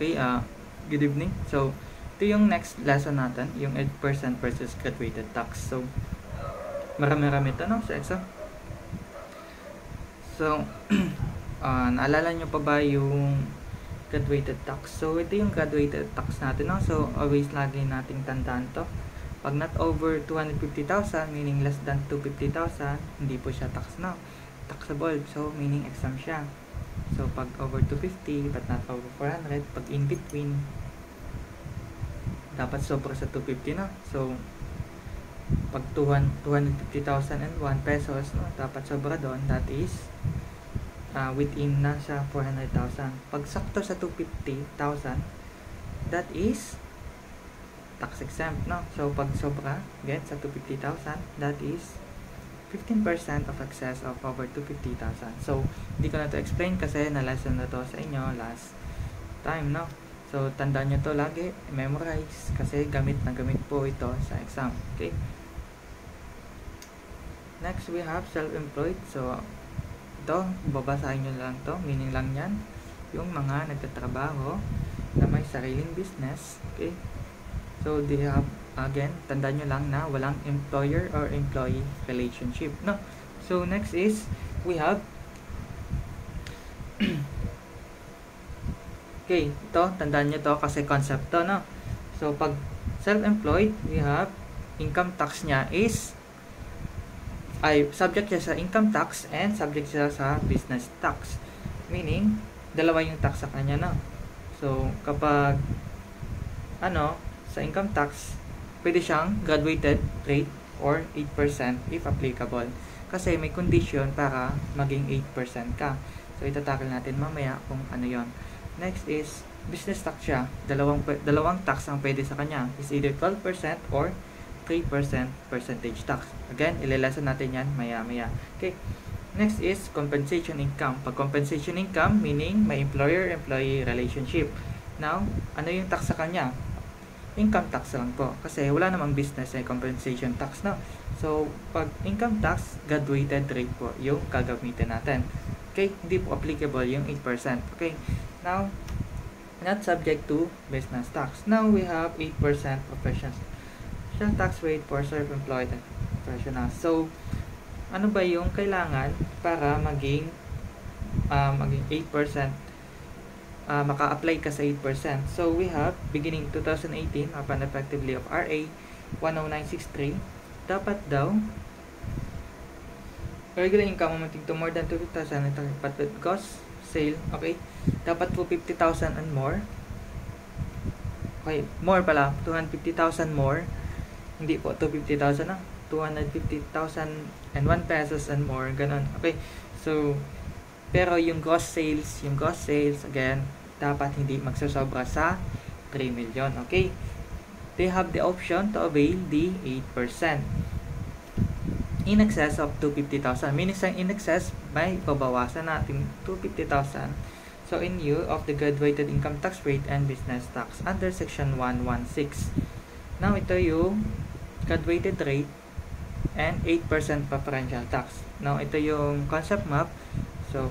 Okay, good evening. So, ito yung next lesson natin, yung 8% versus graduated tax. So, marami-rami ito, no, sa exam. So, naalala nyo pa ba yung graduated tax? So, ito yung graduated tax natin, no? So, always lagi nating tandaan to. Pag not over 250,000, meaning less than 250,000, hindi po siya tax, no? Taxable. So, meaning exempt siya. So, pag over 250, but not over 400, pag in between, dapat sobra sa 250 na. So, pag 250,001 pesos, no, dapat sobra doon. That is, within na sa 400,000. Pag sakto sa 250,000, that is, tax exempt, no? So, pag sobra, again, sa 250,000, that is, 15% of excess of over 250,000. So, hindi ko na to explain kasi na-lesson na to sa inyo last time, no? So, tandaan nyo to lagi, memorize, kasi gamit na gamit po ito sa exam. Okay? Next, we have self-employed. So, ito, babasahin nyo lang to. Meaning lang yan, yung mga nagtatrabaho na may sariling business. Okay? So, they have, again, tandaan nyo lang na walang employer or employee relationship, no? So, next is, we have okay, ito, tandaan nyo to kasi concept to, no? So, pag self-employed, we have income tax niya is subject siya sa income tax and subject siya sa business tax. Meaning, dalawa yung tax sa kanya, no? So, kapag sa income tax, pwede siyang graduated rate or 8% if applicable. Kasi may condition para maging 8% ka. So, itatakil natin mamaya kung ano yon. Next is, business tax siya. Dalawang tax ang pwede sa kanya. Is either 12% or 3% percentage tax. Again, ililesson natin yan maya-maya. Okay. Next is compensation income. Pag compensation income, meaning may employer-employee relationship. Now, ano yung tax sa kanya? Income tax lang po. Kasi wala namang business ay compensation tax, no? So, pag income tax, graduated rate po yung gagamitin natin. Okay? Hindi po applicable yung 8%. Okay? Now, not subject to business tax. Now, we have 8% professional tax rate for self-employed professionals. So, ano ba yung kailangan para maging 8%? Maka-apply ka sa 8%. So, we have, beginning 2018, upon effectively of RA 10963, dapat daw, regular income amounting to more than 250,000, but with cost, sale, okay, dapat po 50,000 and more. Okay, more pala, 250,000 more, hindi po 250,000 na, 250,001 pesos and more, ganun, okay. So, pero yung gross sales, again, dapat hindi magsasobra sa 3 million. Okay? They have the option to avail the 8%. In excess of 250,000. Meaning sa in excess, may babawasan natin 250,000. So, in lieu of the graduated income tax rate and business tax under section 116. Now, ito yung graduated rate and 8% preferential tax. Now, ito yung concept map. So,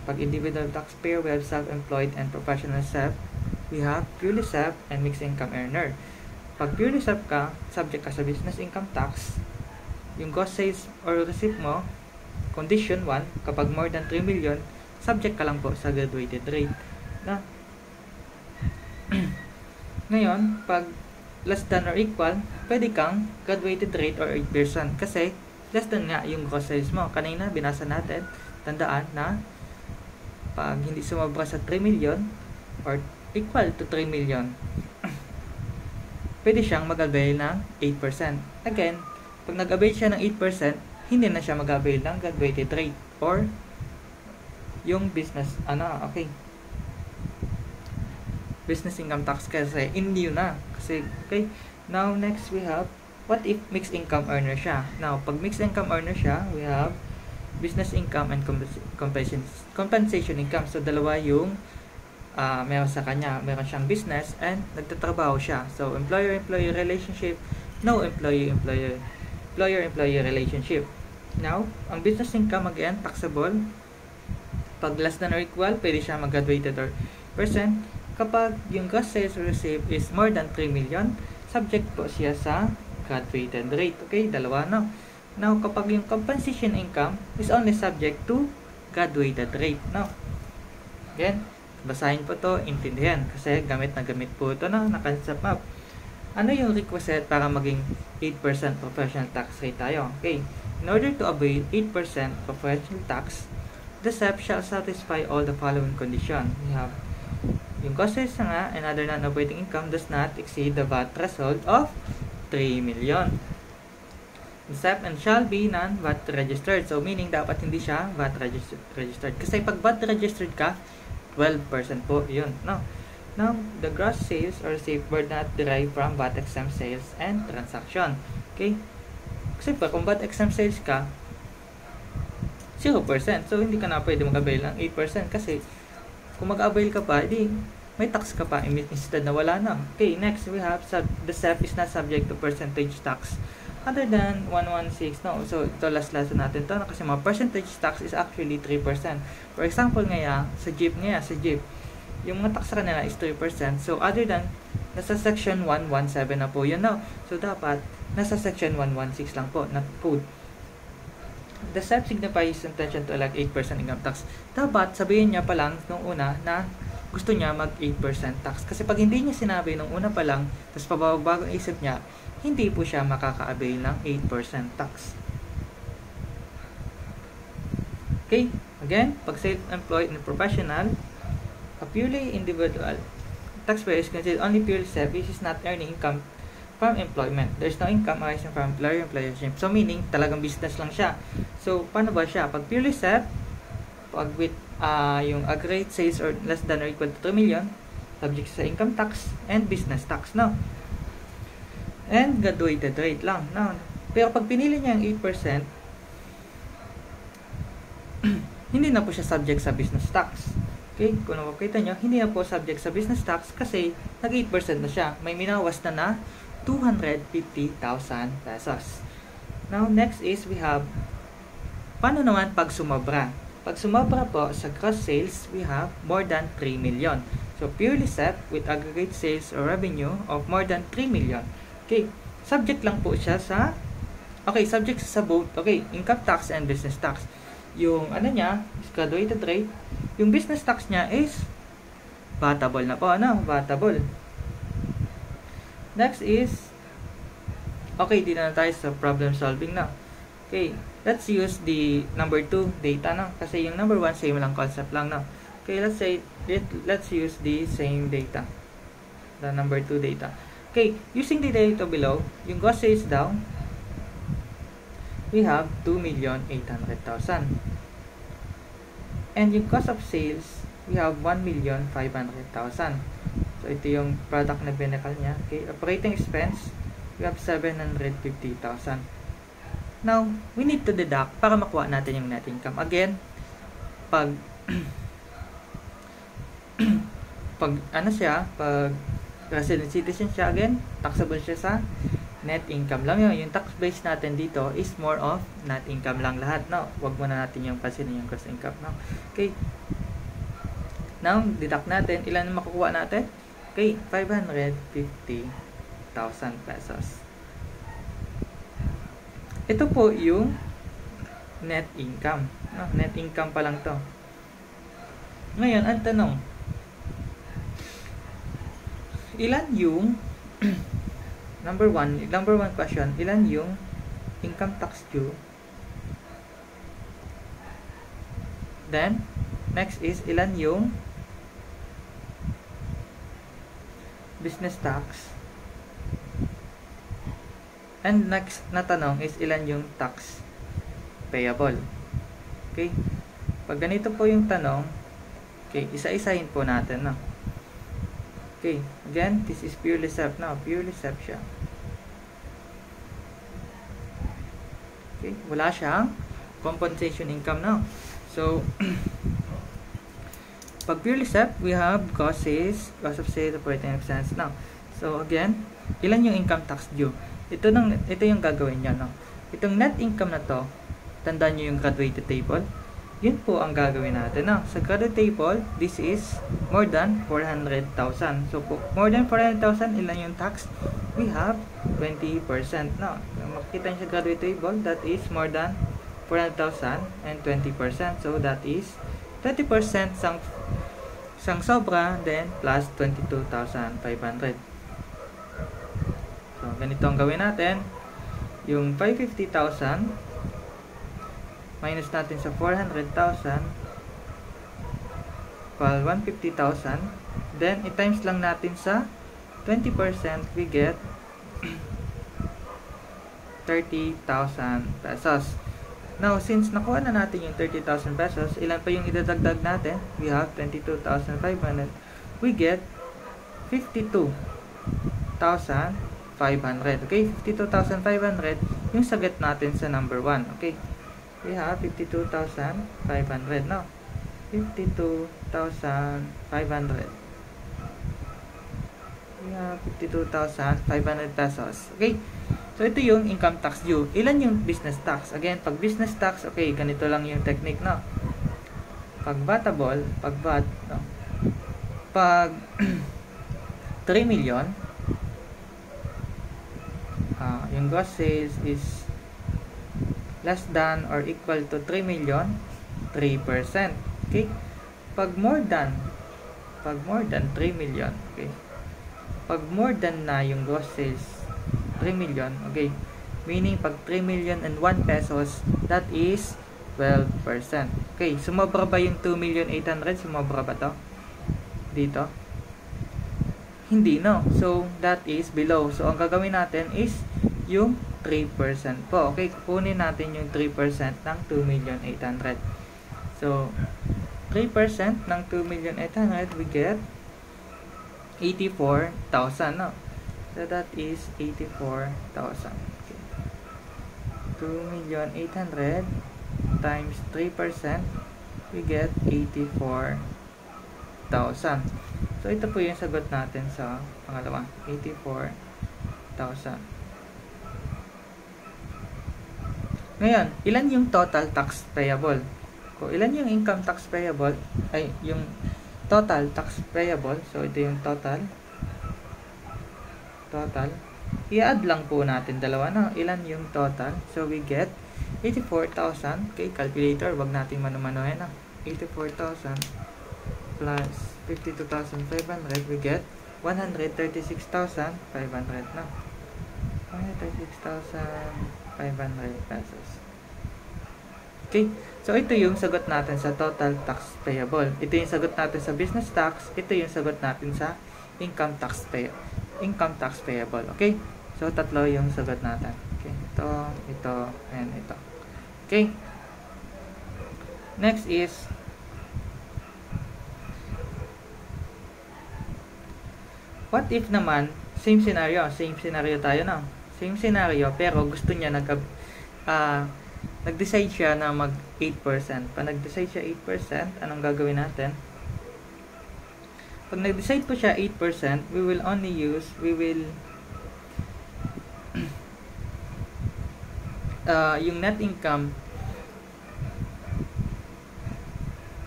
pag individual taxpayer, we have self-employed and professional self. We have purely self and mixed income earner. Pag purely self ka, subject ka sa business income tax. Yung gross sales or receipt mo, condition 1, kapag more than 3 million, subject ka lang po sa graduated rate. Na? Ngayon, pag less than or equal, pwede kang graduated rate or 8%. Kasi, less than nga yung gross sales mo. Kanina, binasa natin, tandaan na pag hindi sumobra sa 3 million or equal to 3 million, pwede siyang mag-avail ng 8%. Again, pag nag-avail siya ng 8%, hindi na siya mag-avail ng graduated rate or yung business, okay, business income tax kasi in lieu na. Kasi, okay, now next we have, what if mixed income earner siya? Now, pag mixed income earner siya, we have business income and compensation income. So, dalawa yung meron sa kanya. Meron siyang business and nagtatrabaho siya. So, employer-employee relationship, no employer-employee relationship. Now, ang business income, again, taxable. Pag less than or equal, pwede siya mag-graduated or percent. kapag yung gross sales received is more than 3 million, subject po siya sa graduated rate. Okay, dalawa na. Now, kapag yung compensation income is only subject to graduated rate. Now, again, basahin po to, intindihan. Kasi gamit na gamit po ito na concept map. Ano yung requisite para maging 8% professional tax rate tayo? Okay, in order to avail 8% professional tax, the SEP shall satisfy all the following condition. We have yung cost sales nga and other non-operating income does not exceed the VAT threshold of 3 million. The SEP and shall be non-VAT registered. So, meaning dapat hindi siya VAT registered. Kasi pag VAT registered ka, 12% po yun. No? Now, the gross sales or received were not derived from VAT exempt sales and transaction. Okay? Kasi kung VAT exempt sales ka, 0%. So, hindi ka na pwede mag-avail ng 8% kasi kung mag-avail ka pa, hindi, may tax ka pa instead na wala na. Okay, next we have the SEP is not subject to percentage tax other than 116. No, so ito last natin to kasi mga percentage tax is actually 3%. For example ngaya, sa jeep, yung mga tax sa kanila is 3%. So other than nasa section 117 na po yun now. So dapat nasa section 116 lang po na code. The SEP signifies intention to elect 8% income tax. Dapat sabihin niya pa lang nung una na gusto niya mag 8% tax. Kasi pag hindi niya sinabi nung una pa lang, tapos pabago ang isip niya, hindi po siya makaka-avail ng 8% tax. Okay, again, pag self-employed and professional, a purely individual taxpayer is considered only purely SEP which is not earning income from employment. There's no income arising from employer-employership. So, meaning, talagang business lang siya. So, paano ba siya? Pag purely SEP, pag with yung aggregate sales or less than or equal to 2 million, subject sa income tax and business tax, no? And graduated rate lang, no? Pero pag pinili niya ang 8%, hindi na po siya subject sa business tax. Okay? Kung nakakita nyo, hindi na po subject sa business tax kasi nag-8% na siya. May minawas na 250,000 pesos. Now, next is we have paano naman pag sumobra? Pag sumobra po sa gross sales, we have more than 3 million. So, purely SEP with aggregate sales or revenue of more than 3 million. Okay, subject lang po siya sa subject sa both, income tax and business tax. Yung ano niya, is graduated rate. Yung business tax niya is vatable na po, vatable. Next is, dito na tayo sa problem solving na. Okay, let's use the number 2 data na. Kasi yung number 1, same lang concept lang na. Okay, let's use the same data. The number 2 data. Okay, using the data below, yung gross sales daw, we have 2,800,000. And yung cost of sales, we have 1,500,000. So, ito yung product na binakal niya. Okay, operating expense, we have 750,000. Now, we need to deduct para makuha natin yung net income. Again, pag resident citizen siya, again, taxable siya sa net income lang yun. Yung tax base natin dito is more of net income lang lahat. No? Huwag muna natin yung pansinin yung gross income. No? Okay. Now, deduct natin. Ilan na makukuha natin? Okay, 550,000 pesos. Ito po yung net income. No? Net income pa lang to. Ngayon, ang tanong, ilan yung number one question, ilan yung income tax due? Then, next is, ilan yung business tax? And next na tanong is, ilan yung tax payable? Okay? Pag ganito po yung tanong, okay, isa-isahin po natin, no? Okay, again, this is purely SEP now. Purely SEP siya. Okay, wala siyang compensation income now. So, pag purely SEP, we have cost of sales, operating expense now. So, again, ilan yung income tax due? Ito yung gagawin niya, no? Itong net income na to, tandaan nyo yung graduated table. Yun po ang gagawin natin. Now, sa graduate table, this is more than 400,000. So, po, more than 400,000, ilan yung tax? We have 20%. Now, makikita nyo sa graduate table, that is more than 400,000 and 20%. So, that is 20% sang sobra, then plus 22,500. So, ganito ang gawin natin. Yung 550,000, minus natin sa 400,000, equal 150,000. Then, i-times lang natin sa 20%, we get 30,000 pesos. Now, since nakuha na natin yung 30,000 pesos, ilan pa yung idadagdag natin? We have 22,500. We get 52,500. Okay, 52,500 yung sagot natin sa number 1. Okay, we have 52,500 now. 52,500. We have 52,500 pesos. Okay, so ito yung income tax due. Ilan yung business tax? Again, pag business tax, okay, ganito lang yung technique, no? Pag vatable, pag VAT, no? Pag 3 million, yung gross sales is less than or equal to 3 million, 3%. Okay? Pag more than 3 million, okay? Pag more than na yung gross sales 3 million, okay? Meaning pag 3 million and 1 pesos, that is 12%. Okay, sumobra ba yung 2,800,000? Sumobra ba to? Dito? Hindi, no? So, that is below. So, ang gagawin natin is yung 3% po. Okay, kukunin natin yung 3% ng 2,800,000. So, 3% ng 2,800,000, we get 84,000, no? So, that is 84,000. Okay. 2,800,000 times 3%, we get 84,000. So, ito po yung sagot natin sa pangalawa. 84,000. Ngayon, ilan yung total tax payable? Kung ilan yung income tax payable, ay, yung total tax payable. So, ito yung total. I-add lang po natin dalawa na. Ilan yung total? So, we get 84,000. Okay, calculator. Wag natin mano-manohin na. 84,000 plus 52,500. We get 136,500 na. 136,500 pesos. Okay, so ito yung sagot natin sa total tax payable. Ito yung sagot natin sa business tax. Ito yung sagot natin sa income tax payable. Okay, so tatlo yung sagot natin. Okay, ito, and ito. Okay, next is what if naman same scenario tayo, no? Same scenario, pero gusto niya nag-decide siya na mag 8%. Pag nag-decide siya 8%, anong gagawin natin? Pag nag-decide po siya 8%, we will yung net income.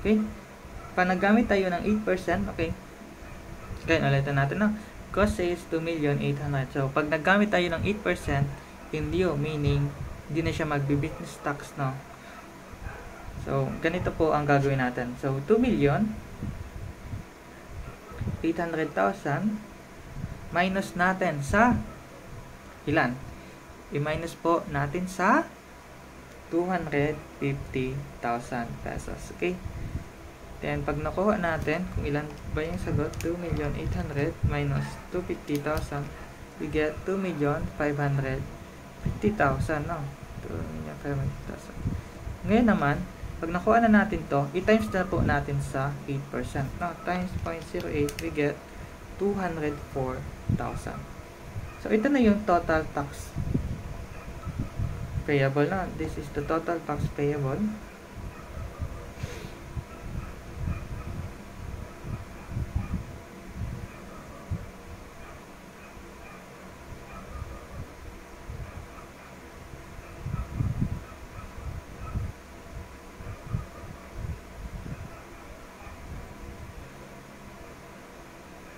Okay? Pag naggamit tayo ng 8%, okay? Okay, ulitin natin, no? Cost is 2,800,000. So, pag naggamit tayo ng 8% in lieu, meaning hindi na siya magbi-business tax, no? So, ganito po ang gagawin natin. So, 2,800,000 minus natin sa ilan? I-minus po natin sa 250,000 pesos. Okay? Then, pag nakuha natin, kung ilan ba yung sagot, 2,800,000 minus 250,000, we get 2,550,000, no? 2,550,000. Ngayon naman, pag nakuha na natin to, i-times na po natin sa 8%. No? Times 0.08, we get 204,000. So, ito na yung total tax payable na. This is the total tax payable.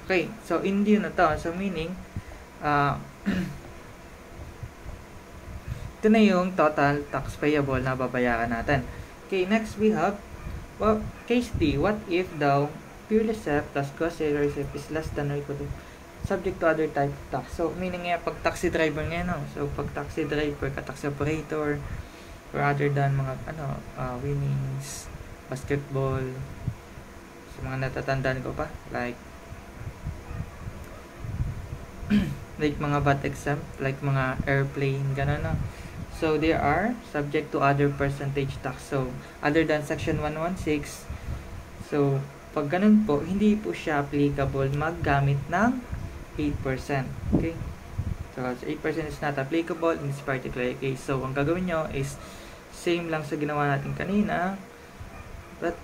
Okay, so hindi na to. So meaning, ito na yung total tax payable na babayaran natin. Okay, next we have, well, case D. What if daw purely SEP plus gross sales receipt is less than or equal to subject to other type of tax? So meaning nga, pag taxi driver ngayon, no? So pag taxi driver, ka-taxi operator, rather than mga winnings, basketball, so mga natatandaan ko pa, like like mga VAT exempt, like mga airplane, gano'n, no? So they are subject to other percentage tax. So other than section 116, so pag ganun po, hindi po siya applicable maggamit ng 8%. Okay? So 8% is not applicable in this particular case. So ang gagawin nyo is same lang sa ginawa natin kanina. But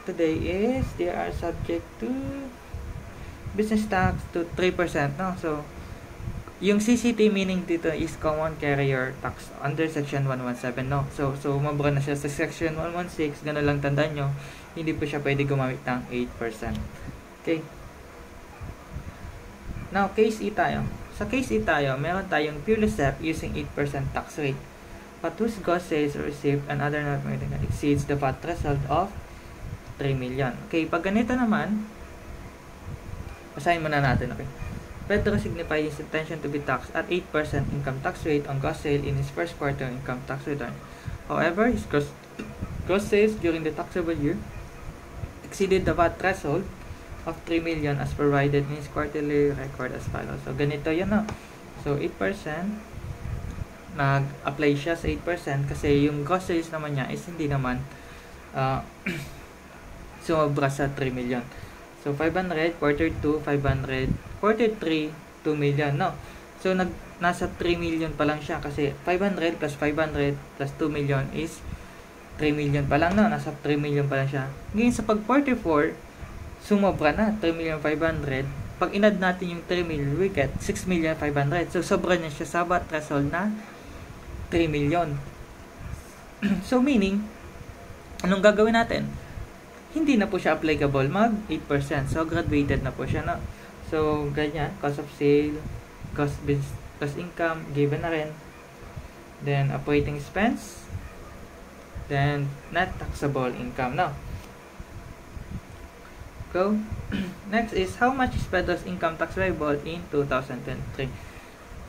today is they are subject to business tax to 3%, no? So yung CCT meaning dito is common carrier tax under section 117, no? So mabura na siya sa section 116, gano'n lang tandaan nyo, hindi po siya pwede gumamit ng 8%. Okay. Now, case E tayo. Sa case E tayo, meron tayong purely SEP using 8% tax rate, but whose gross sales received and other non-marketing exceeds the VAT threshold of 3 million. Okay, pag ganito naman, basahin muna natin, okay? Pedro signified his intention to be taxed at 8% income tax rate on gross sale in his first quarter income tax return. However, his gross sales during the taxable year exceeded the VAT threshold of 3 million as provided in his quarterly record as follows. So, ganito yan, no? So, 8%, nag-apply siya sa 8% kasi yung gross sales naman niya is hindi naman sumobra sa 3 million. So, 500, quarter 2, 500, quarter 3, 2 million, no? So, nasa 3 million pa lang siya kasi 500 plus 500 plus 2 million is 3 million pa lang, no? Nasa 3 million pa lang siya. Ngayon, sa pag quarter 4, sumobra na, 3,500,000. Pag inad natin yung 3 million, we get 6,500,000. So, sobra niya siya sa VAT threshold na 3 million. So, meaning, anong gagawin natin? Hindi na po siya applicable mag 8%. So, graduated na po siya, no? So, ganyan, cost of sale, cost income, given na rin. Then, operating expense. Then, net taxable income, no? Go. Next is, how much is Pedro's income tax payable in 2023?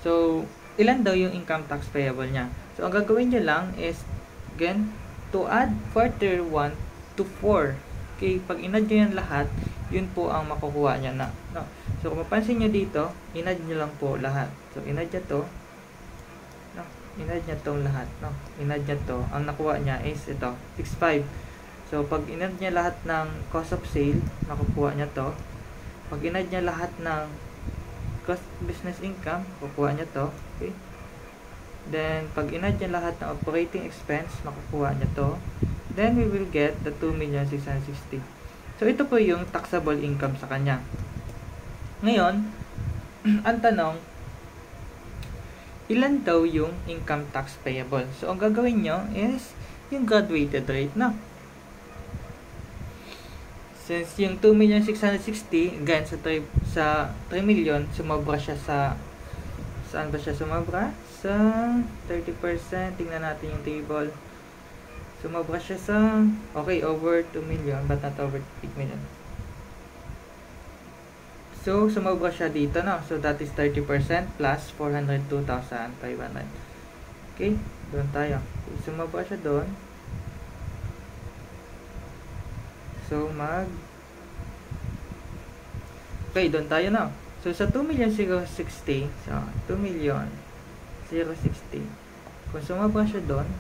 So, ilan daw yung income tax payable niya? So, ang gagawin niyo lang is, again, to add quarter 1 to 4. Okay, pag inad nyo yan lahat, yun po ang makukuha niya na. No? So, kung mapansin nyo dito, inad nyo lang po lahat. So, inad nyo to. No? Inad nyo tong lahat. No? Inad nyo to. Ang nakuha niya is ito, 6.5. So, pag inad nyo lahat ng cost of sale, makukuha nyo to. Pag inad nyo lahat ng cost business income, makukuha nyo to. Okay? Then, pag inad nyo lahat ng operating expense, makukuha nyo to. Then, we will get the 2,660,000. So, ito po yung taxable income sa kanya. Ngayon, ang tanong, ilan daw yung income tax payable? So, ang gagawin nyo is yung graduated rate na. Since yung 2,660,000, again, sa 3 million, sumobra siya sa, saan ba siya sumobra? Sa 30%. Tingnan natin yung table. Sumobra siya sa, okay, over 2 million, but not over 8 million. So, sumobra siya dito, no? So, that is 30% plus 402,500. Okay, doon tayo. Sumobra siya doon. So, okay, doon tayo na. So, sa 2,060,000, so, 2,060,000, kung sumobra siya doon,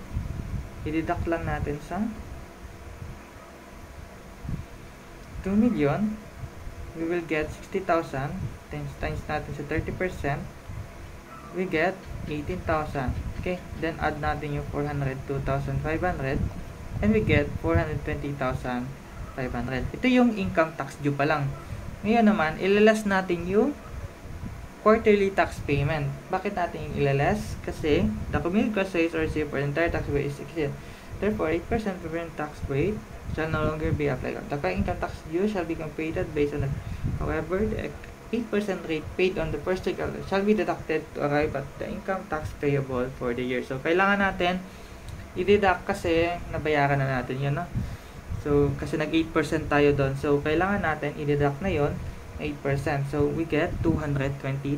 i-deduct lang natin sa 2 million, we will get 60,000 times natin sa 30%, we get 18,000. Okay, then add natin yung 402,500 and we get 420,500. Ito yung income tax due pa lang. Ngayon naman, ilalas natin yung quarterly tax payment. Bakit natin yung ilalas? Kasi the cumulative gross sales or receipt for the entire tax rate is exceeded. Therefore, 8% prevailing tax rate shall no longer be applied. The income tax due shall be computed based on it. However, the 8% rate paid on the first week shall be deducted to arrive at the income tax payable for the year. So, kailangan natin i-deduct kasi nabayaran na natin yun, no? So, kasi nag 8% tayo doon. So, kailangan natin i-deduct na yon 8%. So, we get 220,000.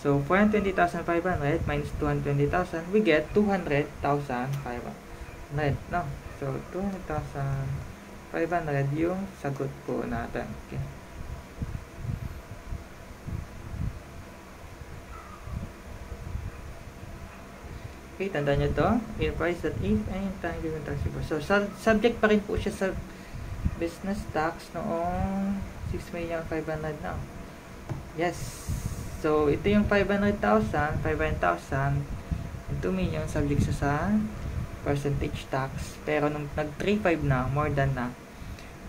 So, 420,500 minus 220,000, we get 200,500. No? So, 200,500 yung sagot po natin. Okay. Okay, tandaan nyo to. In price that if any time given tax report. So, subject pa rin po siya sa business tax noong 6,500,000 na. Yes. So, ito yung 500,000, 500,000, and 2 million subject sa percentage tax. Pero nung nag-3.5 na, more than na,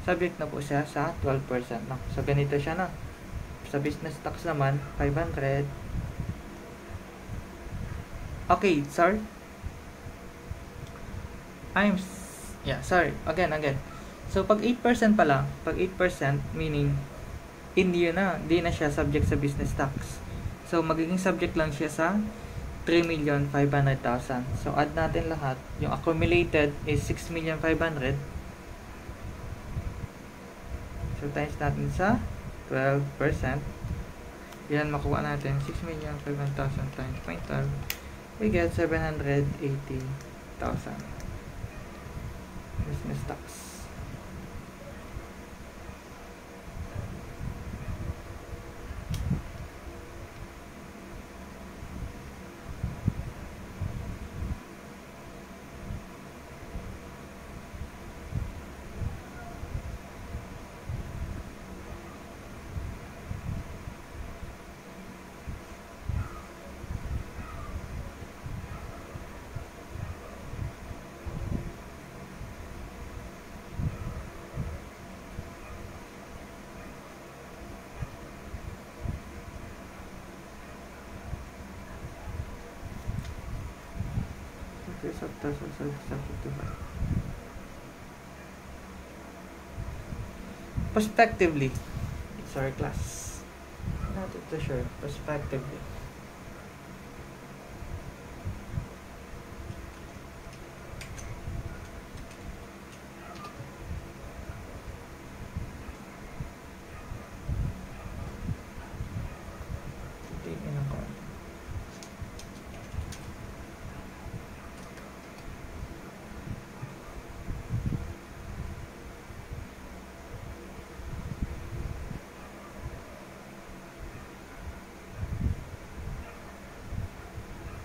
subject na po siya sa 12%. No? So, ganito siya na. Sa business tax naman, 500. Okay, sorry. Sorry. Again. So, pag 8% pa lang, pag 8%, meaning, hindi na siya subject sa business tax. So, magiging subject lang siya sa 3,500,000. So, add natin lahat. Yung accumulated is 6,500,000. So, times natin sa 12%. Yan, makuha natin 6,500,000 times 0.12. We get 780,000 business tax. Prospectively, sorry class, not too sure. Prospectively,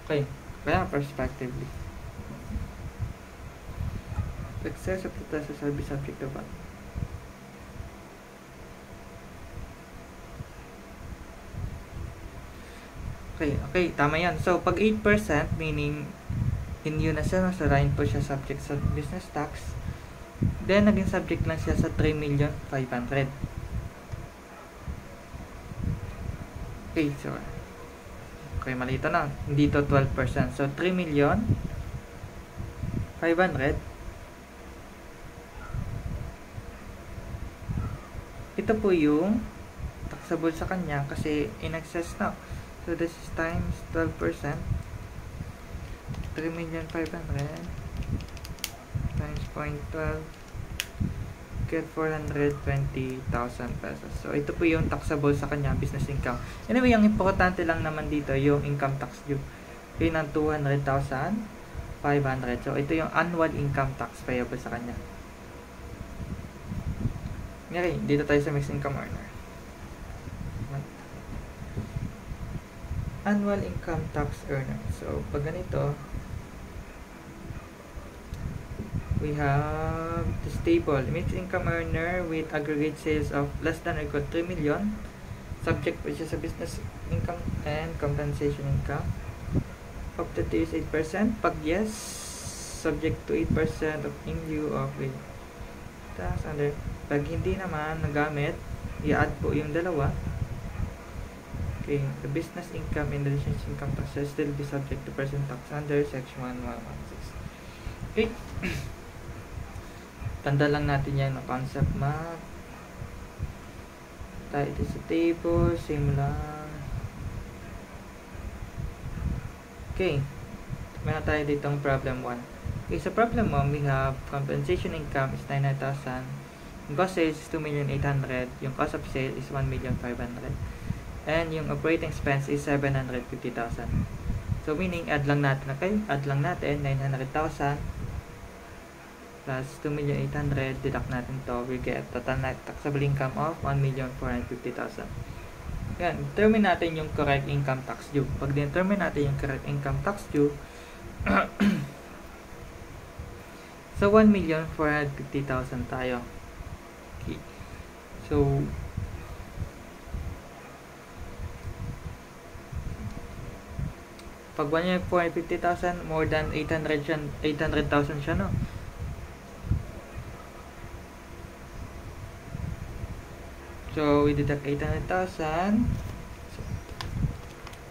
okay, kaya prospectively. Excess of the test shall be subject to VAT. Okay, tama yan. So, pag 8%, meaning, hindi na siya, nasarayin po siya subject sa business tax, then, naging subject lang siya sa 3,500,000. Okay, so, okay, malito na. Dito 12%. So, 3,500,000. Ito po yung taxable sa kanya kasi in excess na. So, this is times 12%. 3,500,000 times 0.12 get 420,000 pesos. So, ito po yung taxable sa kanya, business income. Anyway, ang importante lang naman dito, yung income tax due. Yun ang 200,500. So, ito yung annual income tax payable sa kanya. Okay, dito tayo sa mixed income earner. Annual income tax earner. So, pag ganito, we have this table. Mixed income earner with aggregate sales of less than or equal to 3 million. Subject po siya sa business income and compensation income. Opted to use 8%. Pag yes, subject to 8% of in lieu of tax under. Pag hindi naman nagamit, i-add po yung dalawa. Okay, the business income and the business income tax will still be subject to percent tax under section 1116. Okay. Tanda lang natin yan na concept map. Tayo ito sa table, same lang. Okay, meron tayo ditong problem 1. Okay, sa problem 1, we have compensation income is 900,000. Yung cost sales is 2,800,000. Yung cost of sale is 1,500,000. And yung operating expense is 750,000. So, meaning, add lang natin, okay? Add lang natin, 900,000 plus 2,800,000, deduct natin to, we get total net taxable income of 1,450,000. Yan, determine natin yung correct income tax due. Pag determine natin yung correct income tax due, so 1,450,000 tayo. Okay. So, pag 1,450,000, more than 800,000 siya, no? So, we deduct 800,000. So,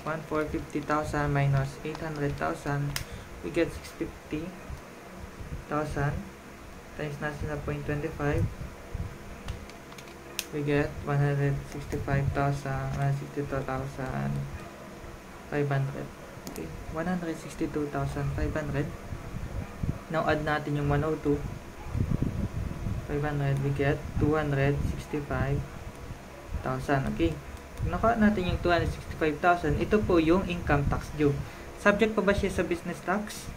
1,450,000 minus 800,000, we get 650,000 times natin na 0.25, we get 162,500. Okay, 162,500. Now, add natin yung 102. 500, we get 265,000. Okay. Kung nakuha natin yung 265,000, ito po yung income tax due. Subject pa ba siya sa business tax?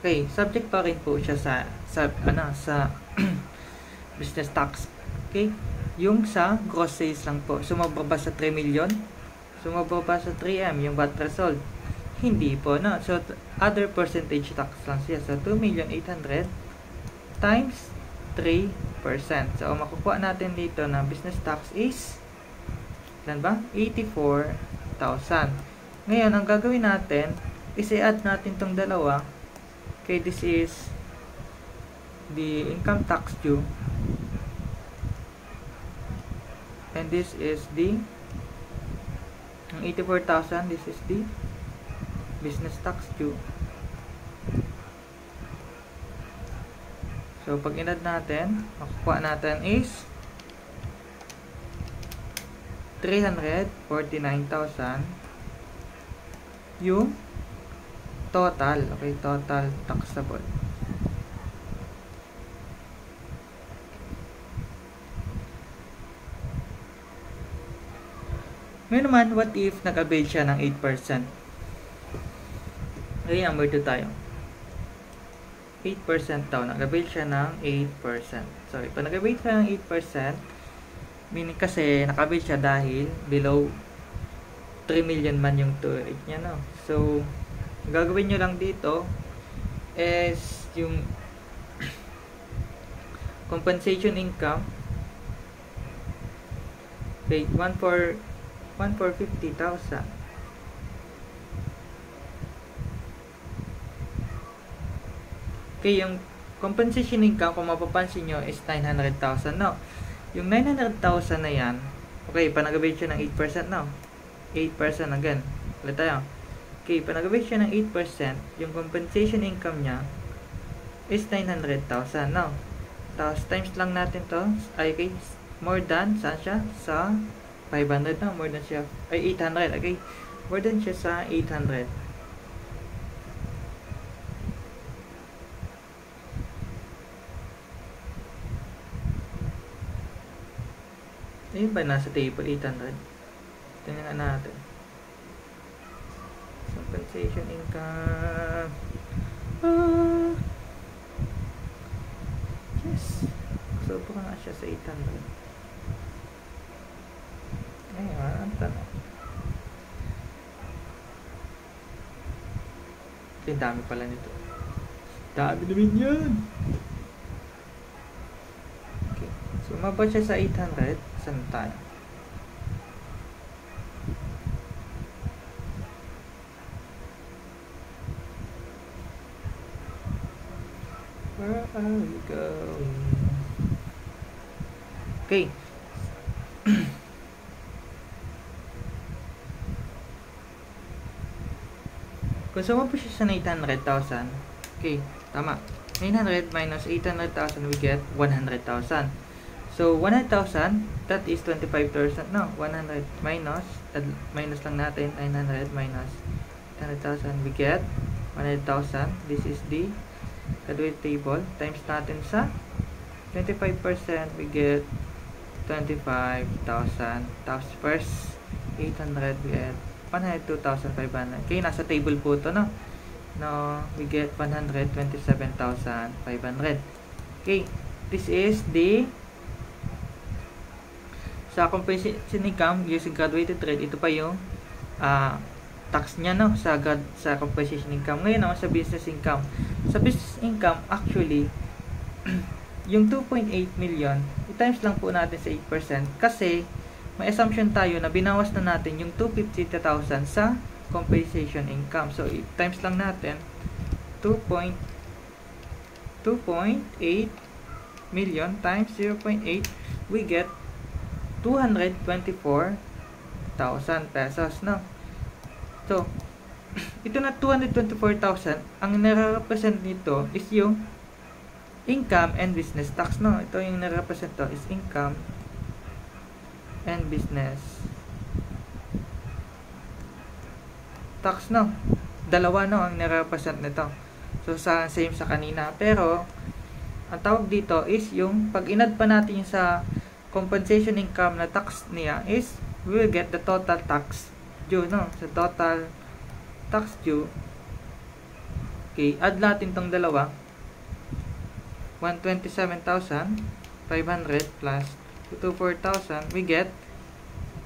Okay, subject pa rin po siya sa business tax. Okay? Yung sa gross sales lang po. Sumobra ba sa 3 million? Sumobra ba sa 3M yung VAT threshold? Hindi po, no? So, other percentage tax lang siya. So, 2,800,000 times 3%. So, makukuha natin dito na business tax is, ilan ba? 84,000. Ngayon, ang gagawin natin is i-add natin tong dalawa. Okay, this is the income tax due. And this is the 84,000. This is the business tax due. So, pag in-add natin, makukuha natin is 349,000 yung total. Okay, total taxable. Ngayon naman, what if nag-avail siya ng 8%? Okay, number 2 tayo. 8% daw. Nag-avail siya ng 8%. Sorry, pag nag-avail siya ng 8%, meaning kasi nag-avail siya dahil below 3 million man yung rate niya, no? So, gagawin nyo lang dito is yung compensation income. Okay, 1,450,000. Okay, yung compensation income, kung mapapansin nyo, is 900,000, no? Yung 900,000 na yan, okay, panag-avail siya ng 8%, no? 8% again. Ulit tayo. Okay, panag-avail siya ng 8%, yung compensation income niya is 900,000, no? Tapos, times lang natin to, ay, okay, more than, saan siya? Sa 500, no? More than siya, ay, 800, okay? More than siya sa 800. Ayun ba, nasa table 800? Tingnan natin. Compensation income. Yes. So, baka nga siya sa 800. Ayun, ang tanong. Ang dami pala nito. Dami namin yan. Okay. So, mababa siya sa 800. Saan tayo? Where are we going? Okay. Kung suma po siya sa 800,000, okay, tama. 900 minus 800,000, we get 100,000. So, 100,000, that is 25%. No, 100 minus, minus lang natin, 900 minus 800,000, we get 100,000. This is the graduate table. Times natin sa 25%, we get 25,000. Tapos first, 800, we get 102,500. Okay, nasa table po ito, no? No, we get 127,500. Okay, this is the sa compensation income using graduated rate. Ito pa yung tax niya, no, sa compensation income. Ngayon naman sa business income. Sa business income, actually, yung 2.8 million, i-times lang po natin sa 8% kasi may assumption tayo na binawas na natin yung 250,000 sa compensation income. So, times lang natin 2.8 million times 0.8, we get 224,000 pesos, no? So, ito na 224,000, ang nare-represent nito is yung income and business tax, no? Ito yung nare-represent to is income and business tax, no? Dalawa, no, ang nire-represent nito. So, same sa kanina. Pero, ang tawag dito is yung pag inad pa natin yung sa compensation income na tax niya is we will get the total tax due, no? So, total tax due. Okay, add natin tong dalawa. 127,500 plus 24,000, we get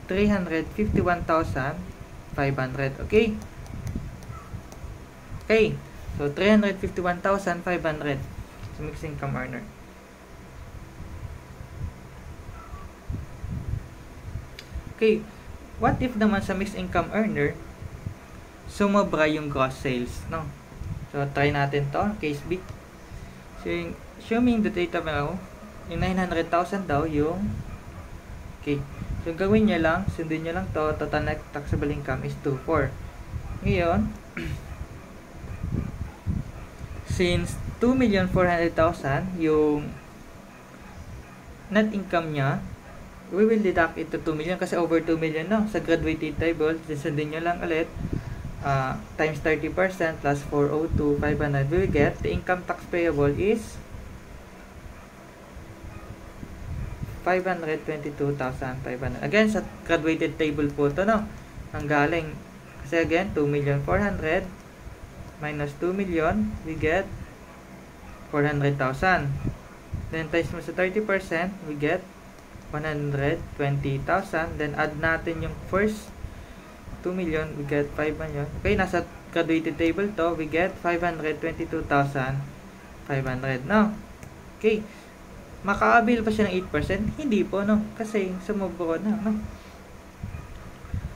351,500. Okay? Okay. So, 351,500 sa mixed income earner. Okay. What if naman sa mixed income earner, sumobra yung gross sales, no? So, try natin to. Case B. So, assuming the data mo, yung 900,000 daw yung okay. So, gawin nyo lang, sundin nyo lang to, total net taxable income is 24. Ngayon, since 2,400,000 yung net income niya, we will deduct it to 2 million kasi over 2 million, no? Sa graduated table, sundin nyo lang ulit, times 30% plus 402,500, we will get the income tax payable is 522,500. Again, sa graduated table po ito, no? Ang galing. Kasi again, 2,400,000 minus 2 million, we get 400,000. Then, times mo sa 30%, we get 120,000. Then, add natin yung first 2 million, we get 5 million. Okay, nasa graduated table to, we get 522,500. No? Okay. Maka-avail pa siya ng 8%? Hindi po, no? Kasi sumubok na, no?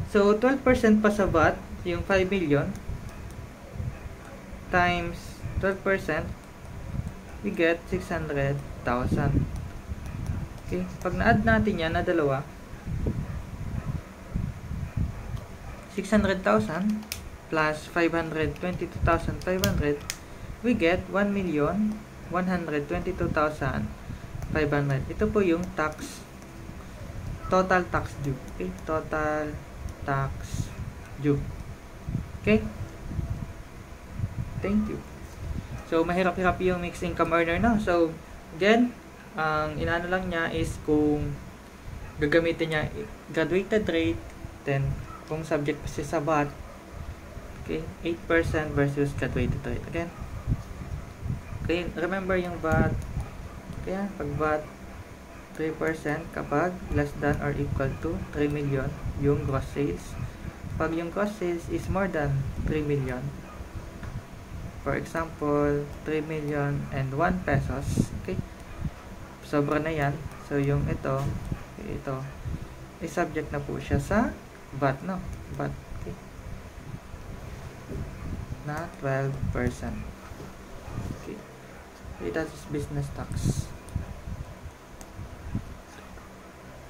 So, 12% pa sa VAT, yung 5 million, times 12%, we get 600,000. Okay? Pag na-add natin yan na dalawa, 600,000 plus 522,500, we get 1,122,500. Ito po yung tax, total tax due. Okay? Total tax due. Okay? Thank you. So, mahirap-hirap yung mixed income earner, no? So, again, ang inaano lang niya is kung gagamitin niya graduated rate, then kung subject pa siya sa VAT, okay, 8% versus graduated rate. Again, okay, remember yung VAT. Kaya, pag VAT 3% kapag less than or equal to 3 million yung gross sales. Pag yung gross sales is more than 3 million, for example, 3 million and 1 pesos, okay, sobra na yan. So, yung ito, okay, ito, is subject na po siya sa VAT, no? VAT, okay, na 12%. Okay, that is business tax.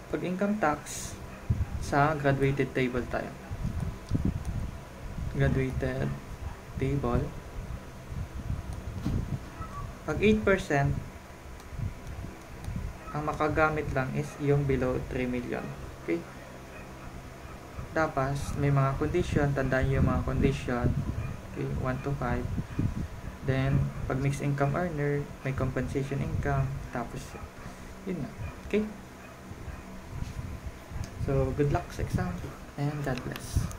Pag income tax, sa graduated table tayo. Graduated table. Pag 8%, ang makagamit lang is yung below 3 million. Okay? Tapos, may mga condition. Tandaan nyo yung mga condition. Okay, 1 to 5. Then, pag mixed income earner, may compensation income. Tapos, yun na. Okay? So, good luck sa exam. And God bless.